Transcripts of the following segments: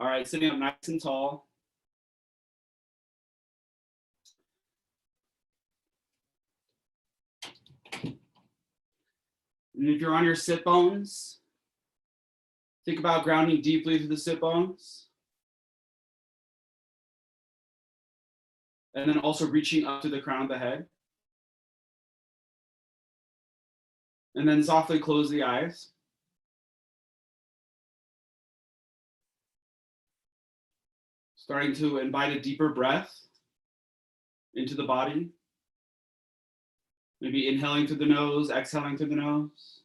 All right, sitting up nice and tall. And if you're on your sit bones, think about grounding deeply through the sit bones. And then also reaching up to the crown of the head. And then softly close the eyes. Starting to invite a deeper breath into the body. Maybe inhaling through the nose, exhaling through the nose.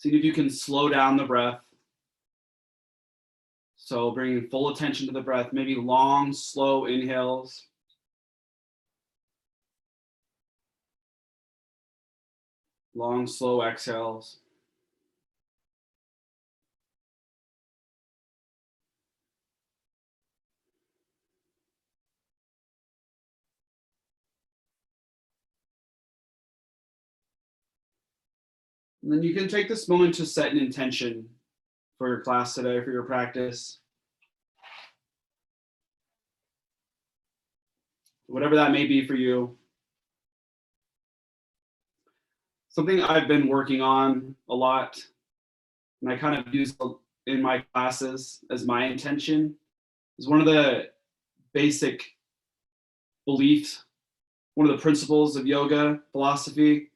See if you can slow down the breath. So bringing full attention to the breath, maybe long, slow inhales. Long, slow exhales. And then you can take this moment to set an intention for your class today, for your practice. Whatever that may be for you. Something I've been working on a lot, and I kind of use in my classes as my intention, is one of the basic beliefs, one of the principles of yoga philosophy,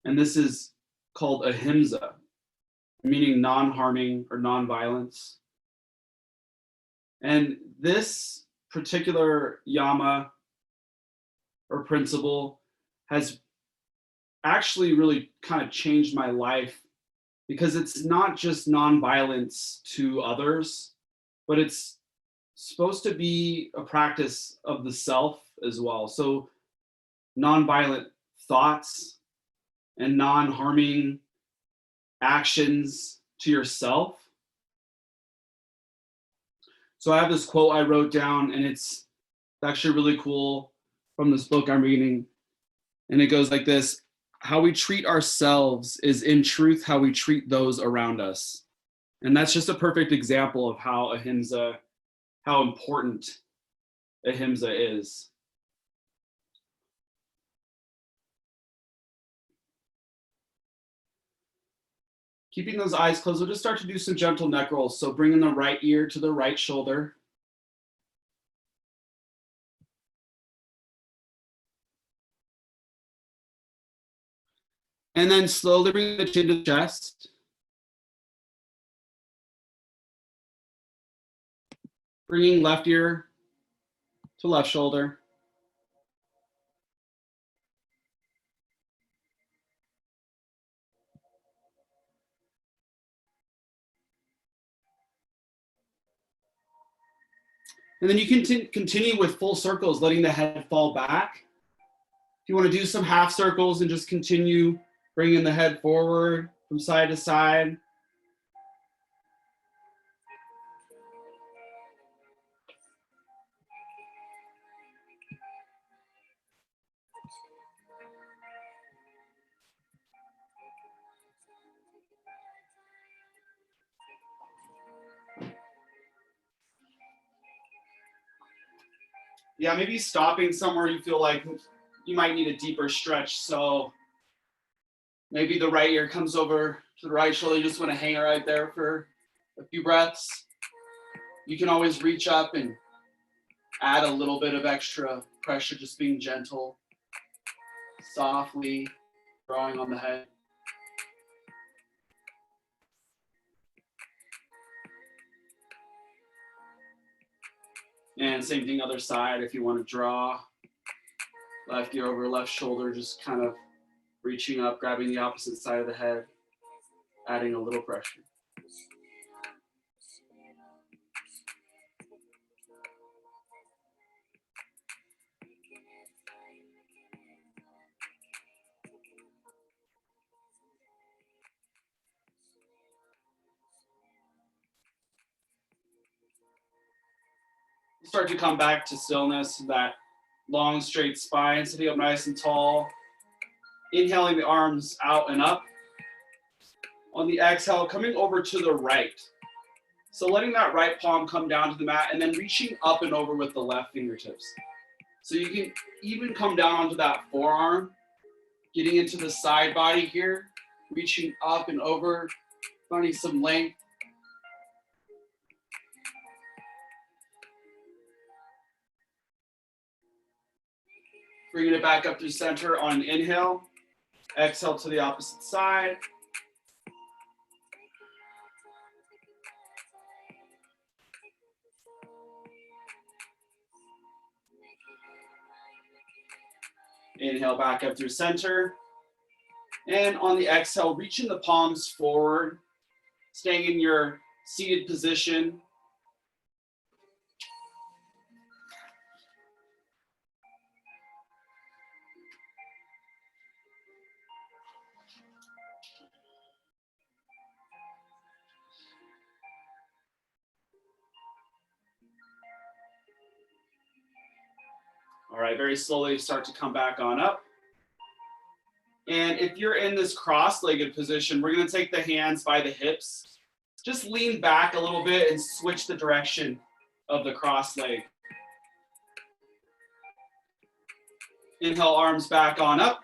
and this is called ahimsa, meaning non-harming or non-violence. And this particular yama or principle has actually really kind of changed my life, because it's not just non-violence to others, but it's supposed to be a practice of the self as well. So non-violent thoughts and non-harming actions to yourself. So I have this quote I wrote down, and it's actually really cool, from this book I'm reading. And it goes like this: how we treat ourselves is in truth how we treat those around us. And that's just a perfect example of how ahimsa, how important ahimsa is. Keeping those eyes closed, we'll just start to do some gentle neck rolls. So bringing the right ear to the right shoulder. And then slowly bring the chin to the chest. Bringing left ear to left shoulder. And then you can continue with full circles, letting the head fall back. If you want to do some half circles and just continue bringing the head forward from side to side. Yeah, maybe stopping somewhere you feel like you might need a deeper stretch. So maybe the right ear comes over to the right shoulder. You just want to hang it right there for a few breaths. You can always reach up and add a little bit of extra pressure, just being gentle, softly drawing on the head. And same thing other side, if you want to draw left ear over left shoulder, just kind of reaching up, grabbing the opposite side of the head, adding a little pressure. start to come back to stillness, that long straight spine, sitting up nice and tall. Inhaling the arms out and up. On the exhale, coming over to the right. So letting that right palm come down to the mat and then reaching up and over with the left fingertips. So you can even come down onto that forearm, getting into the side body here, reaching up and over, finding some length. Bringing it back up through center on an inhale. Exhale to the opposite side. Inhale back up through center. And on the exhale, reaching the palms forward, staying in your seated position. All right, very slowly start to come back on up. And if you're in this cross-legged position, we're gonna take the hands by the hips. Just lean back a little bit and switch the direction of the cross leg. Inhale, arms back on up.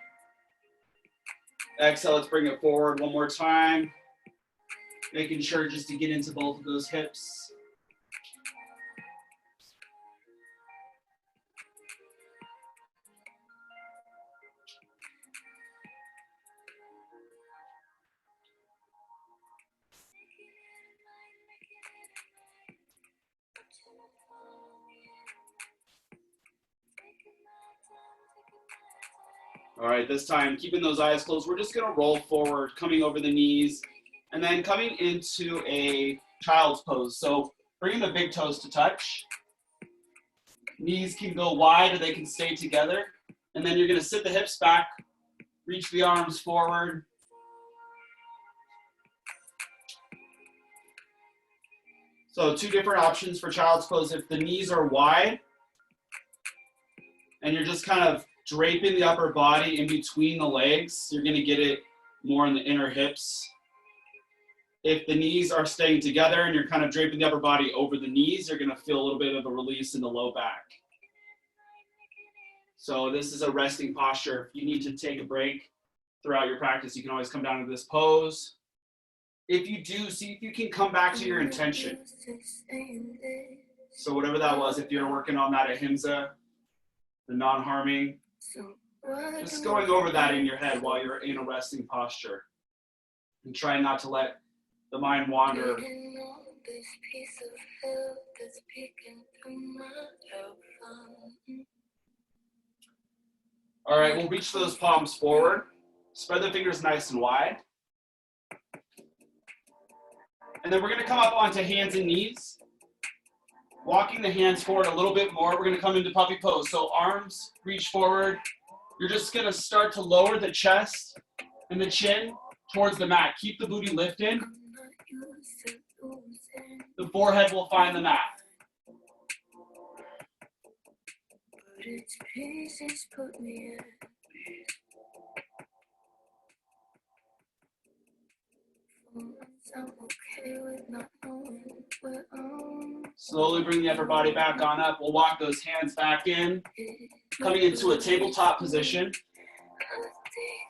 Exhale, let's bring it forward one more time. Making sure just to get into both of those hips. All right, this time, keeping those eyes closed, we're just gonna roll forward, coming over the knees, and then coming into a child's pose. So bringing the big toes to touch. Knees can go wide or they can stay together. And then you're gonna sit the hips back, reach the arms forward. So two different options for child's pose. If the knees are wide, and you're just kind of draping the upper body in between the legs, you're gonna get it more in the inner hips. If the knees are staying together and you're kind of draping the upper body over the knees, you're gonna feel a little bit of a release in the low back. So this is a resting posture. If you need to take a break throughout your practice, you can always come down to this pose. If you do, see if you can come back to your intention. So whatever that was, if you're working on that ahimsa, the non-harming, just going over that in your head while you're in a resting posture. And trying not to let the mind wander. All right, we'll reach those palms forward. Spread the fingers nice and wide. And then we're gonna come up onto hands and knees. Walking the hands forward a little bit more, we're gonna come into puppy pose. So arms reach forward. You're just gonna start to lower the chest and the chin towards the mat. Keep the booty lifted. The forehead will find the mat. Slowly bring the upper body back on up. We'll walk those hands back in, coming into a tabletop position.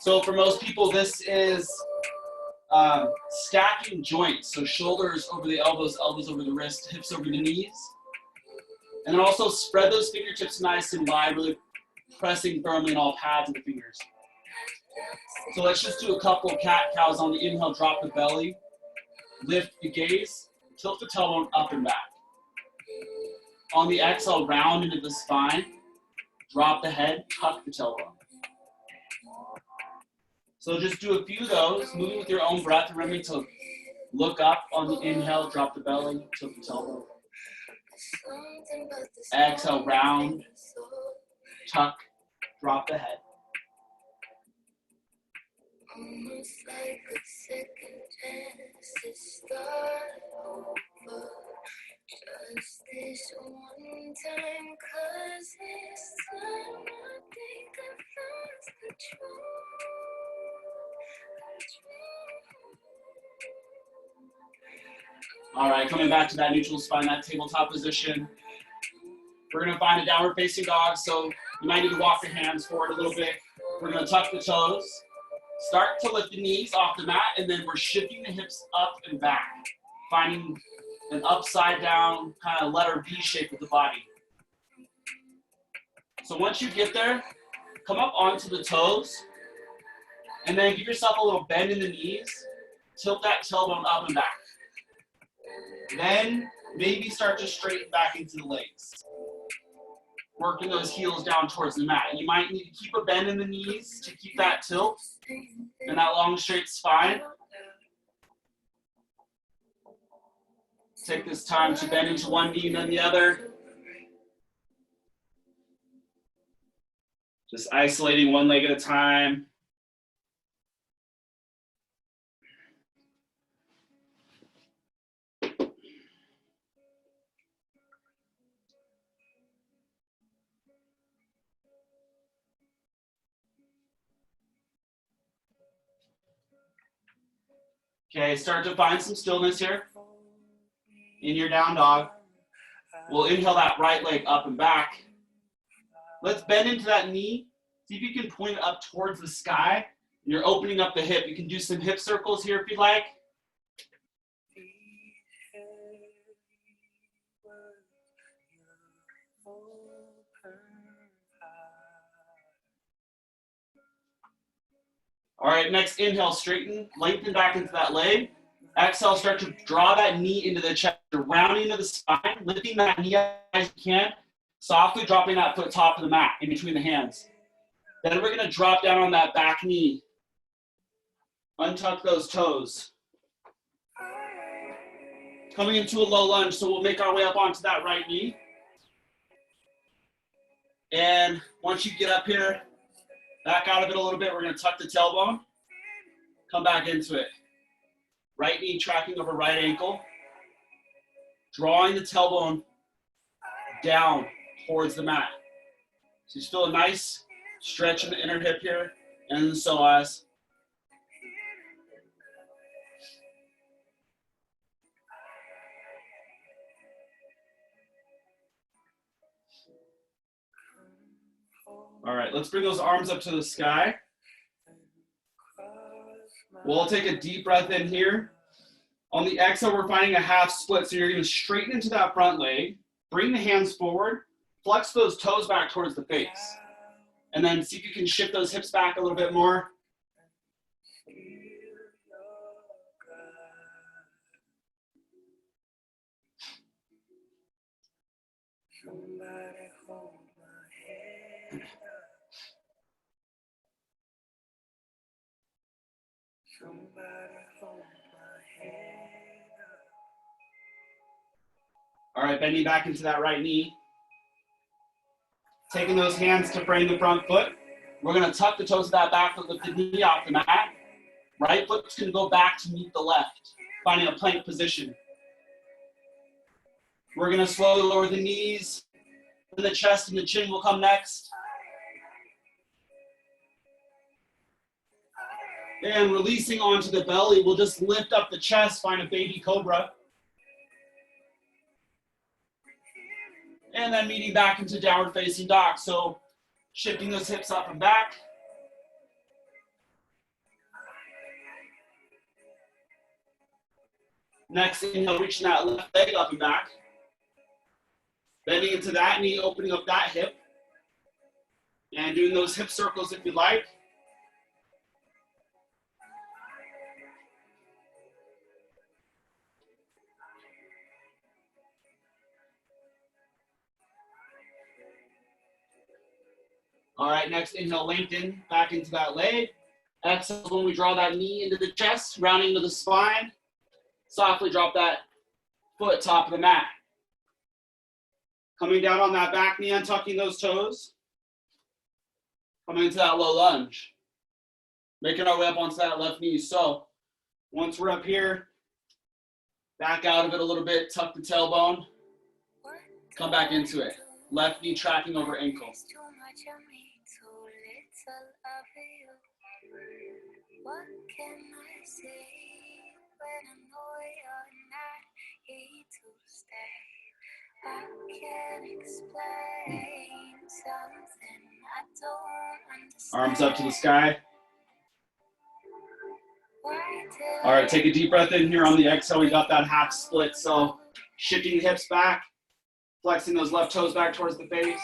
So for most people, this is stacking joints. So shoulders over the elbows, elbows over the wrist, hips over the knees. And then also spread those fingertips nice and wide, really pressing firmly in all pads of the fingers. So let's just do a couple cat-cows on the inhale, drop the belly, lift the gaze, tilt the tailbone up and back. On the exhale, round into the spine, drop the head, tuck the tailbone. So just do a few of those, moving with your own breath, remembering to look up on the inhale, drop the belly, tilt the tailbone. Exhale, round, tuck, drop the head. Almost like a second chance to start over. Just This one time, 'cause this time I think I've lost control. All right, coming back to that neutral spine, that tabletop position. We're gonna find a downward facing dog, so you might need to walk your hands forward a little bit. We're gonna tuck the toes, start to lift the knees off the mat, and then we're shifting the hips up and back, finding an upside down kind of letter V shape with the body. So once you get there, come up onto the toes, and then give yourself a little bend in the knees, tilt that tailbone up and back. Then maybe start to straighten back into the legs. Working those heels down towards the mat. You might need to keep a bend in the knees to keep that tilt and that long straight spine. Take this time to bend into one knee and then the other. Just isolating one leg at a time. Okay, start to find some stillness here in your down dog. We'll inhale that right leg up and back. Let's bend into that knee. See if you can point it up towards the sky. You're opening up the hip. You can do some hip circles here if you'd like. All right, next inhale, straighten, lengthen back into that leg. Exhale, start to draw that knee into the chest, rounding into the spine, lifting that knee up as you can, softly dropping that foot top of the mat in between the hands. Then we're gonna drop down on that back knee. Untuck those toes. Coming into a low lunge, so we'll make our way up onto that right knee. And once you get up here, back out of it a little bit, we're gonna tuck the tailbone, come back into it. Right knee tracking over right ankle, drawing the tailbone down towards the mat. So you feel a nice stretch in the inner hip here and the psoas. All right, let's bring those arms up to the sky. We'll take a deep breath in here. On the exhale, we're finding a half split. So you're gonna straighten into that front leg, bring the hands forward, flex those toes back towards the face. And then see if you can shift those hips back a little bit more. All right, bending back into that right knee. Taking those hands to frame the front foot. We're gonna tuck the toes of that back foot, lift the knee off the mat. Right foot's gonna go back to meet the left, finding a plank position. We're gonna slowly lower the knees, and the chest and the chin will come next. And releasing onto the belly, we'll just lift up the chest, find a baby cobra. And then meeting back into downward facing dog. So shifting those hips up and back. Next inhale, reaching that left leg up and back. Bending into that knee, opening up that hip. And doing those hip circles if you like. All right, next inhale, lengthen back into that leg. Exhale when we draw that knee into the chest, rounding into the spine. Softly drop that foot top of the mat. Coming down on that back knee, untucking those toes. Coming into that low lunge. Making our way up onto that left knee. So once we're up here, back out of it a little bit, tuck the tailbone. Come back into it. Left knee tracking over ankle. What can I say when I know you're not here to stay? I can't explain something I don't understand. Arms up to the sky. All right, take a deep breath in here on the exhale. We got that half split. So shifting the hips back, flexing those left toes back towards the face.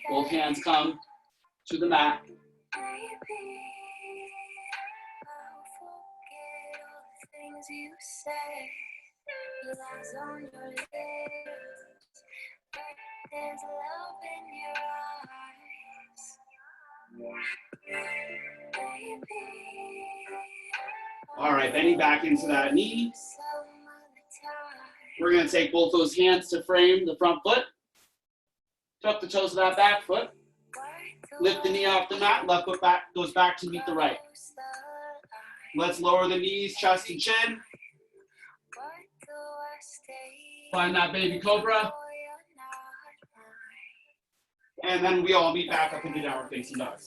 Both hands come to the mat. You say lies on your lips, but there's love in your eyes, baby. All right, bending back into that knee. We're going to take both those hands to frame the front foot. Tuck the toes of that back foot. Lift the knee off the mat. Left foot back goes back to meet the right. Let's lower the knees, chest and chin. Find that baby cobra. And then we all meet back up into downward facing dog.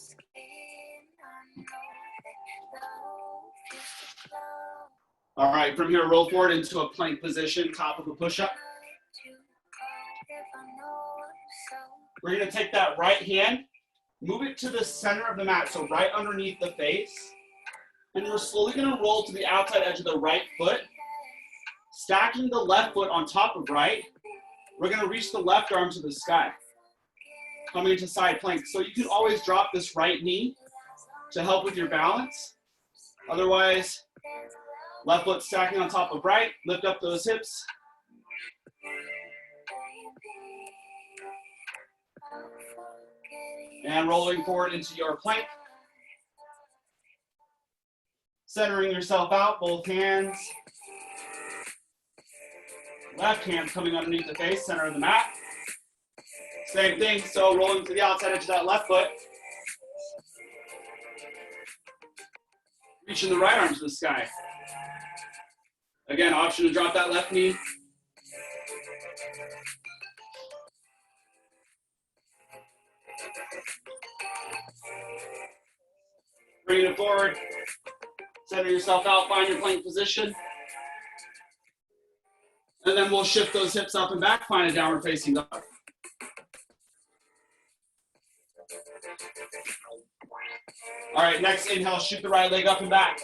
All right, from here, roll forward into a plank position, top of a push-up. We're gonna take that right hand, move it to the center of the mat, so right underneath the face. And we're slowly gonna roll to the outside edge of the right foot, stacking the left foot on top of right. We're gonna reach the left arm to the sky, coming into side plank. So you can always drop this right knee to help with your balance. Otherwise, left foot stacking on top of right, lift up those hips. And rolling forward into your plank. Centering yourself out, both hands. Left hand coming underneath the face, center of the mat. Same thing, so rolling to the outside edge of that left foot. Reaching the right arm to the sky. Again, option to drop that left knee. Bringing it forward. Center yourself out, find your plank position. And then we'll shift those hips up and back, find a downward facing dog. All right, next inhale, shoot the right leg up and back.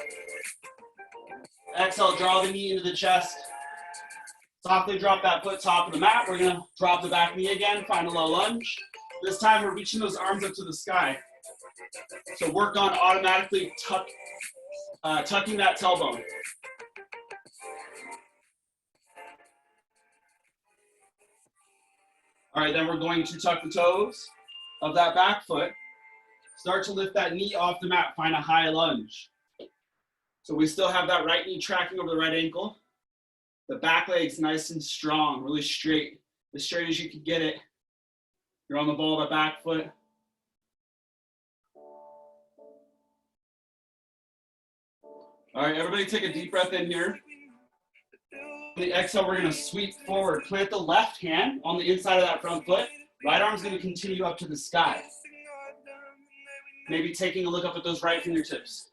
Exhale, draw the knee into the chest. Softly drop that foot top of the mat. We're gonna drop the back knee again, find a low lunge. This time we're reaching those arms up to the sky. So work on automatically tucking that tailbone. All right, then we're going to tuck the toes of that back foot. Start to lift that knee off the mat, find a high lunge. So we still have that right knee tracking over the right ankle. The back leg's nice and strong, really straight, as straight as you can get it. You're on the ball of the back foot. All right, everybody take a deep breath in here. On the exhale, we're gonna sweep forward. Plant the left hand on the inside of that front foot. Right arm's gonna continue up to the sky. Maybe taking a look up at those right fingertips.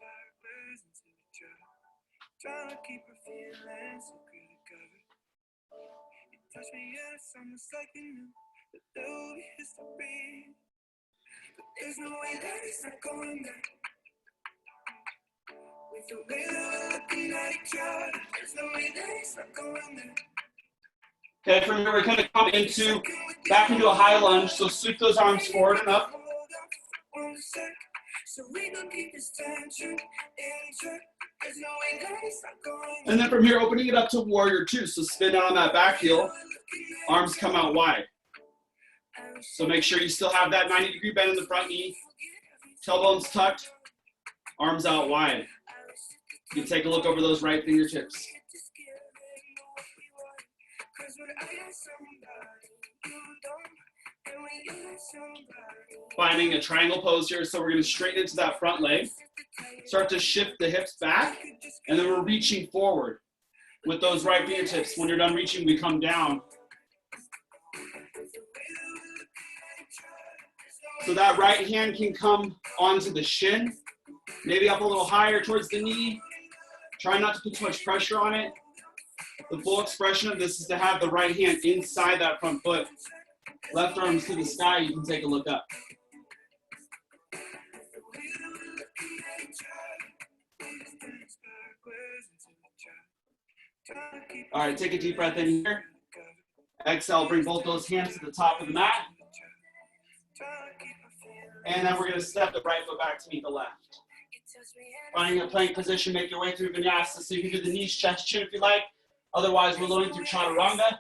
Okay, from here we're going to come back into a high lunge. So sweep those arms forward and up. And then from here, opening it up to warrior two. So spin out on that back heel. Arms come out wide. So make sure you still have that 90-degree bend in the front knee. Tailbones tucked. Arms out wide. You can take a look over those right fingertips. Finding a triangle pose here, so we're going to straighten into that front leg. Start to shift the hips back, and then we're reaching forward. with those right fingertips. When you're done reaching, we come down. So that right hand can come onto the shin, maybe up a little higher towards the knee. Try not to put too much pressure on it. The full expression of this is to have the right hand inside that front foot. Left arms to the sky, you can take a look up. All right, take a deep breath in here. Exhale, bring both those hands to the top of the mat. And then we're gonna step the right foot back to meet the left. Finding a plank position, make your way through Vinyasa. So you can do the knees, chest, chin if you like. Otherwise, we're loading through Chaturanga.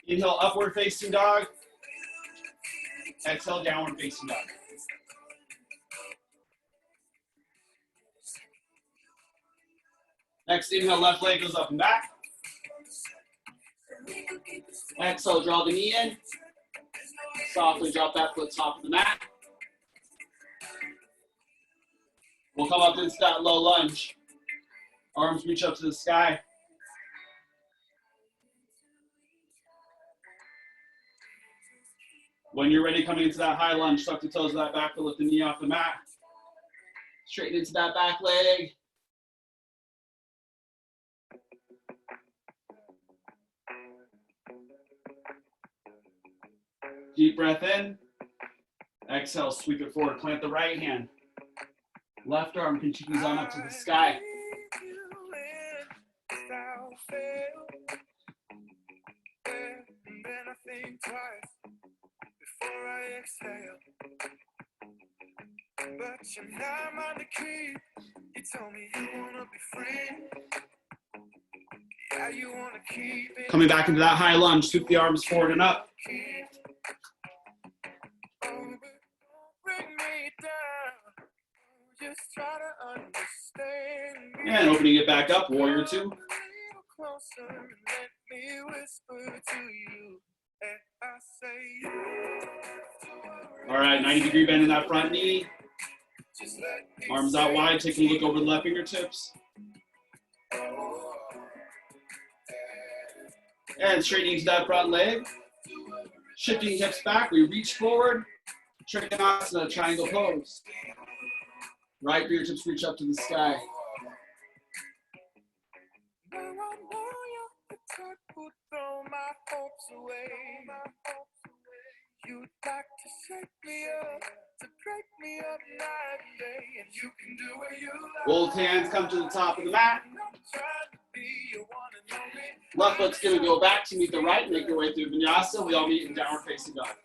Inhale, upward facing dog. Exhale, downward facing dog. Next inhale, left leg goes up and back. Exhale, draw the knee in. Softly drop that foot top of the mat. We'll come up into that low lunge. Arms reach up to the sky. When you're ready, coming into that high lunge, tuck the toes of that back foot, lift the knee off the mat. Straighten into that back leg. Deep breath in. Exhale, sweep it forward. Plant the right hand. Left arm continues on up to the sky. But you're not mine to keep. You told me you wanna be free. Yeah, you wanna keep it. Coming back into that high lunge, sweep the arms forward and up. Just try to understand me. And opening it back up, warrior two. All right, 90-degree bend in that front knee. Arms out wide, taking a look over the left fingertips. And straightening to that front leg. Shifting hips back, we reach forward. Trikonasana, triangle pose. Right fingertips reach up to the sky. You'd like to shake me up, to break me up night and day, and you can do what you like. Both hands come to the top of the mat. Left foot's gonna go back to meet the right, make your way through Vinyasa. We all meet in downward facing dog.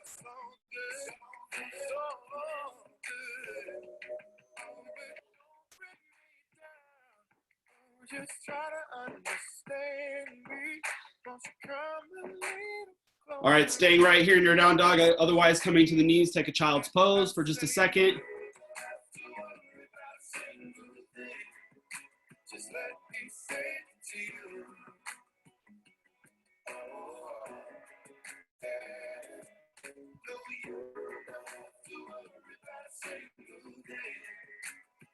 Just try to understand me. Won't you come and lead? All right, staying right here in your down dog, otherwise coming to the knees, take a child's pose for just a second. Just let me say it to you.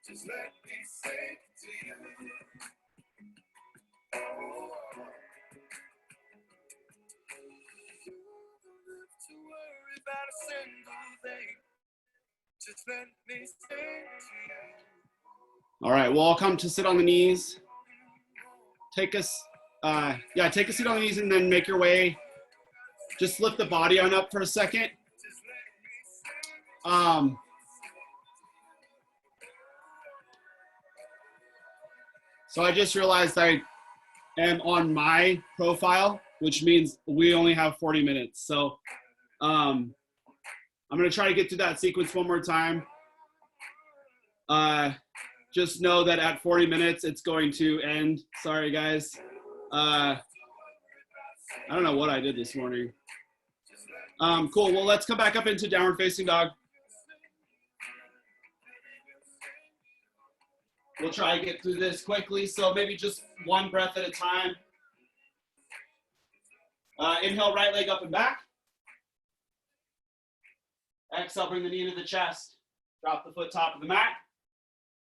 Just let me say it to you. To worry about a single thing. Just let me say it to you. All right, we'll all come to sit on the knees. Take a seat on the knees and then make your way. Just lift the body on up for a second. So I just realized I am on my profile, which means we only have 40 minutes. So I'm gonna try to get through that sequence one more time. Just know that at 40 minutes, it's going to end. Sorry, guys. I don't know what I did this morning. Cool, well, let's come back up into downward facing dog. We'll try to get through this quickly, so maybe just one breath at a time. Inhale, right leg up and back. Exhale, bring the knee into the chest. Drop the foot top of the mat.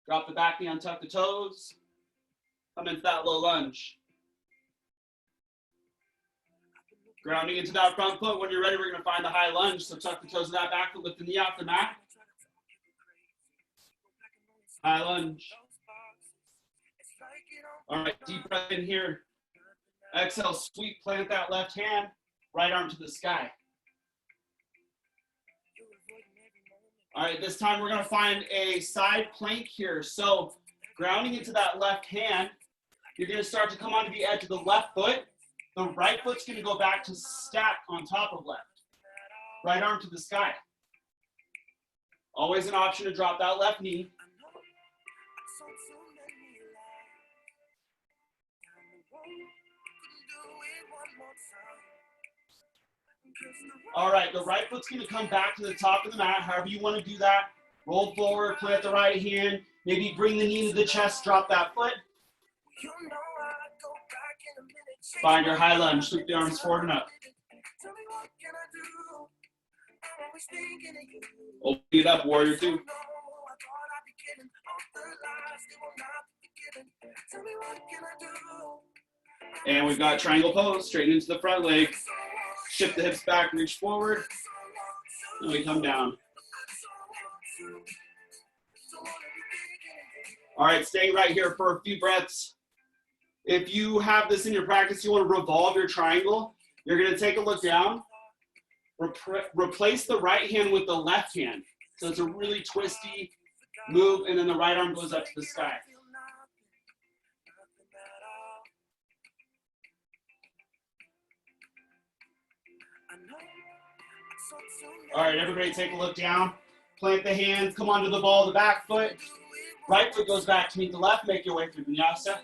Drop the back knee, untuck the toes. Come into that low lunge. Grounding into that front foot. When you're ready, we're going to find the high lunge. So tuck the toes of that back foot, lift the knee off the mat. High lunge. All right, deep breath in here. Exhale, sweep, plant that left hand, right arm to the sky. All right, this time we're going to find a side plank here. So grounding into that left hand, you're going to start to come onto the edge of the left foot. The right foot's going to go back to stack on top of left. Right arm to the sky. Always an option to drop that left knee. All right, the right foot's going to come back to the top of the mat, however you want to do that. Roll forward, plant the right hand. Maybe bring the knee to the chest, drop that foot. Find your high lunge, sweep the arms forward and up. Open it up, warrior two. And we've got triangle pose, straighten into the front leg. Shift the hips back, reach forward. And we come down. All right, stay right here for a few breaths. If you have this in your practice, you want to revolve your triangle, you're going to take a look down. Replace the right hand with the left hand. So it's a really twisty move, and then the right arm goes up to the sky. All right, everybody take a look down. Plant the hands, come onto the ball of the back foot. Right foot goes back to meet the left, make your way through Vinyasa.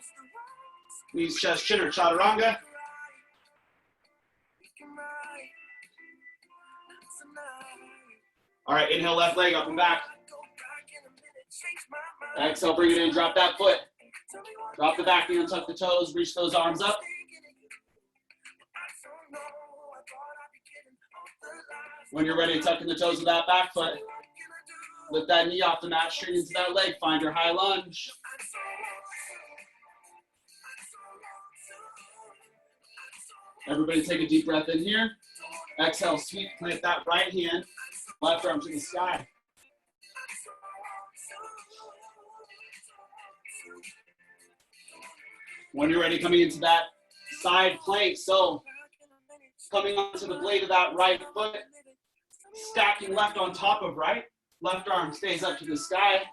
Knees, chest, chin, or chaturanga. All right, inhale, left leg up and back. Exhale, bring it in, drop that foot. Drop the back knee and tuck the toes, reach those arms up. When you're ready, tuck in the toes of that back foot. Lift that knee off the mat, straight into that leg. Find your high lunge. Everybody take a deep breath in here. Exhale, sweep, plant that right hand. Left arm to the sky. When you're ready, coming into that side plank. So coming onto the blade of that right foot. Stacking left on top of right. Left arm stays up to the sky.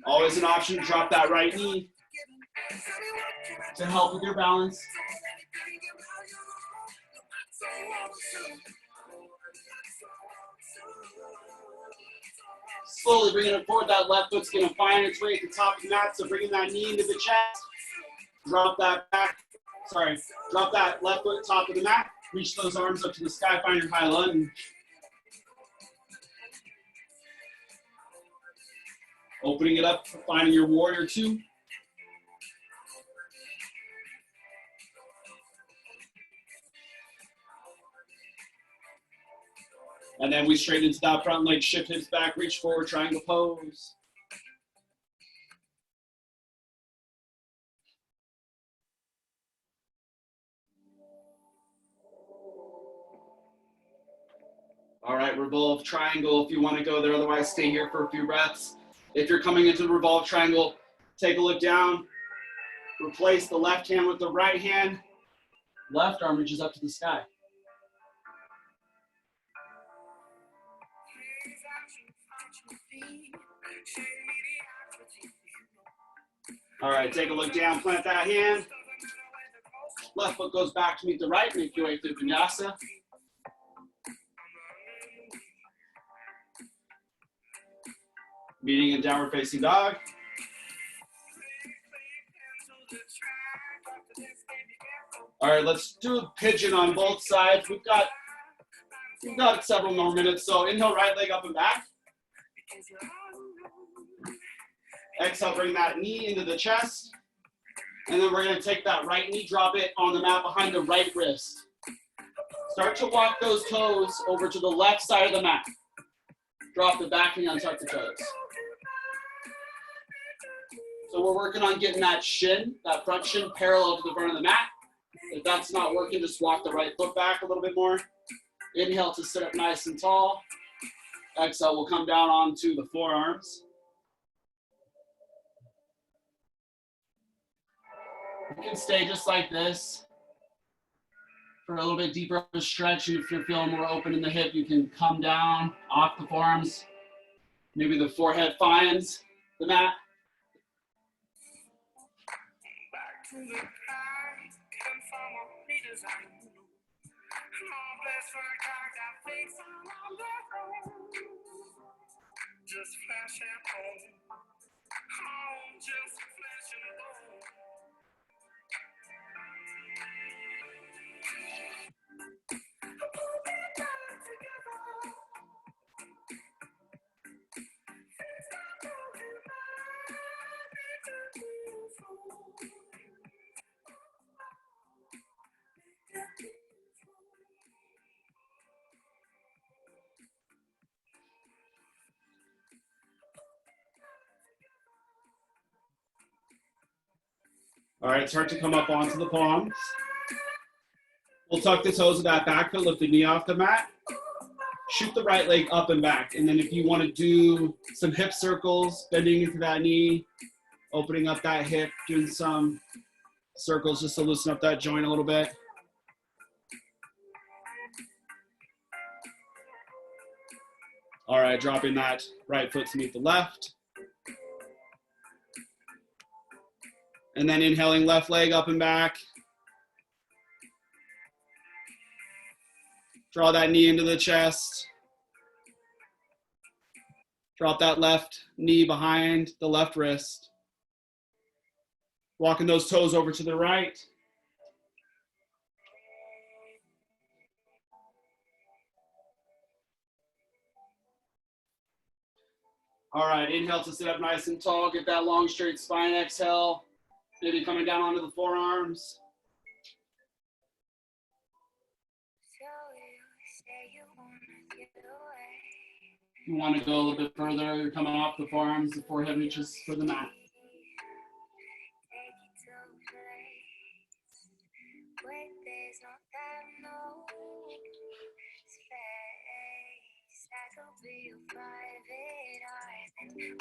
Always an option to drop that right knee to help with your balance. Slowly bringing it forward, that left foot's going to find its way at the top of the mat, so bringing that knee into the chest. Drop that left foot top of the mat. Reach those arms up to the sky, find your high lunge. Opening it up, finding your warrior two. And then we straighten into that front leg, shift hips back, reach forward, triangle pose. All right, revolve triangle if you want to go there, otherwise stay here for a few breaths. If you're coming into the revolve triangle, take a look down. Replace the left hand with the right hand. Left arm reaches up to the sky. All right, take a look down, plant that hand. Left foot goes back to meet the right, make your way through Vinyasa. Meeting in downward facing dog. All right, let's do a pigeon on both sides. We've got several more minutes. So inhale, right leg up and back. Exhale, bring that knee into the chest. And then we're going to take that right knee, drop it on the mat behind the right wrist. Start to walk those toes over to the left side of the mat. Drop the back knee, untuck the toes. So we're working on getting that shin, that front shin parallel to the front of the mat. If that's not working, just walk the right foot back a little bit more. Inhale to sit up nice and tall. Exhale, we'll come down onto the forearms. You can stay just like this for a little bit deeper of a stretch. If you're feeling more open in the hip, you can come down off the forearms. Maybe the forehead finds the mat. Back to the past, come from a redesign. Just flash and home. Home, just flash and home. All right, start to come up onto the palms. We'll tuck the toes of that back foot, lift the knee off the mat. Shoot the right leg up and back. And then if you want to do some hip circles, bending into that knee, opening up that hip, doing some circles just to loosen up that joint a little bit. All right, dropping that right foot to meet the left. And then inhaling left leg up and back. Draw that knee into the chest. Drop that left knee behind the left wrist. Walking those toes over to the right. All right, inhale to sit up nice and tall. Get that long, straight spine. Exhale. Maybe coming down onto the forearms. You want to go a little bit further. You're coming off the forearms. The forehead reaches for the mat.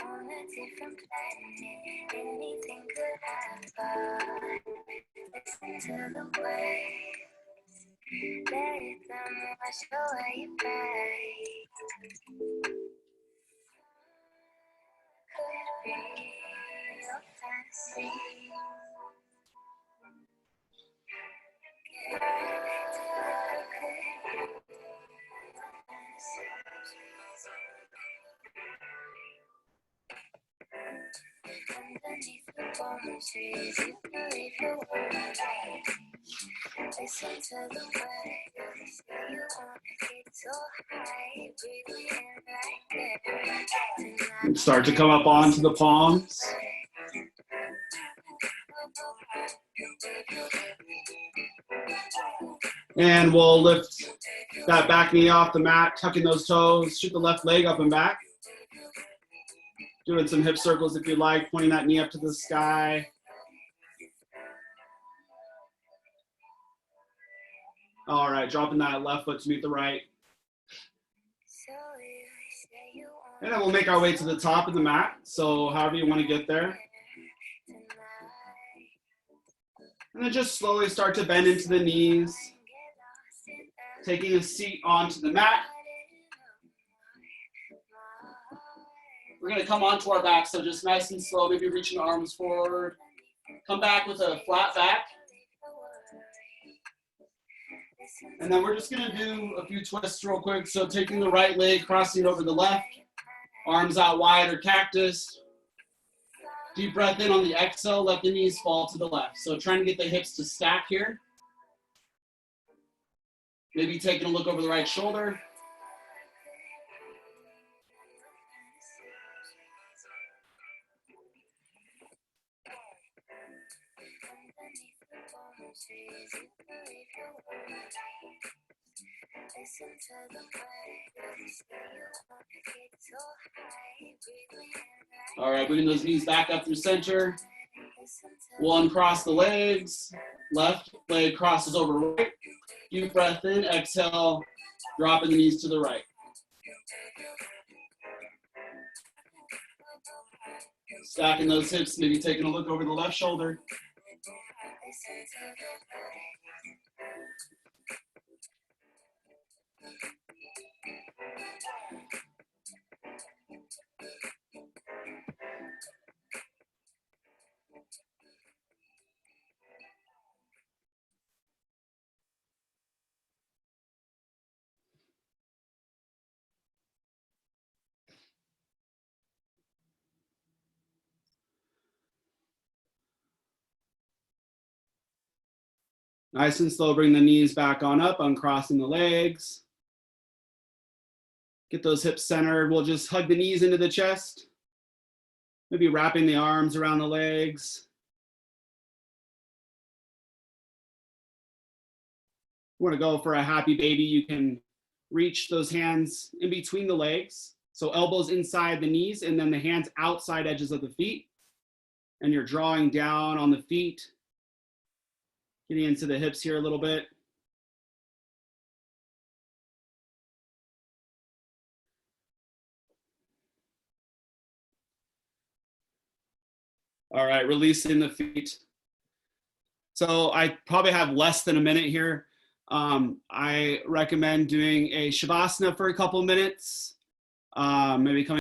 On a different planet, anything could happen. Listen to the waves, let them wash away your pain. Could it be your fantasy? Underneath the palm trees, you believe you want to listen to the waves. Say you want to get so high, breathing in like that. Start to come up onto the palms. And we'll lift that back knee off the mat, tucking those toes, shoot the left leg up and back. Doing some hip circles if you like, pointing that knee up to the sky. All right, dropping that left foot to meet the right. And then we'll make our way to the top of the mat. So however you want to get there. And then just slowly start to bend into the knees. Taking a seat onto the mat. We're going to come onto our back, so just nice and slow, maybe reaching the arms forward. Come back with a flat back. And then we're just going to do a few twists real quick. So taking the right leg, crossing it over the left, arms out wide or cactus. Deep breath in on the exhale, let the knees fall to the left. So trying to get the hips to stack here. Maybe taking a look over the right shoulder. All right, bringing those knees back up through center. We'll uncross the legs. Left leg crosses over right. Deep breath in, exhale, dropping the knees to the right. Stacking those hips, maybe taking a look over the left shoulder. Nice and slow, bring the knees back on up, uncrossing the legs. Get those hips centered. We'll just hug the knees into the chest. Maybe wrapping the arms around the legs. You want to go for a happy baby, you can reach those hands in between the legs. So elbows inside the knees and then the hands outside edges of the feet. And you're drawing down on the feet. Getting into the hips here a little bit. All right, releasing the feet. So I probably have less than a minute here. I recommend doing a Shavasana for a couple of minutes, maybe coming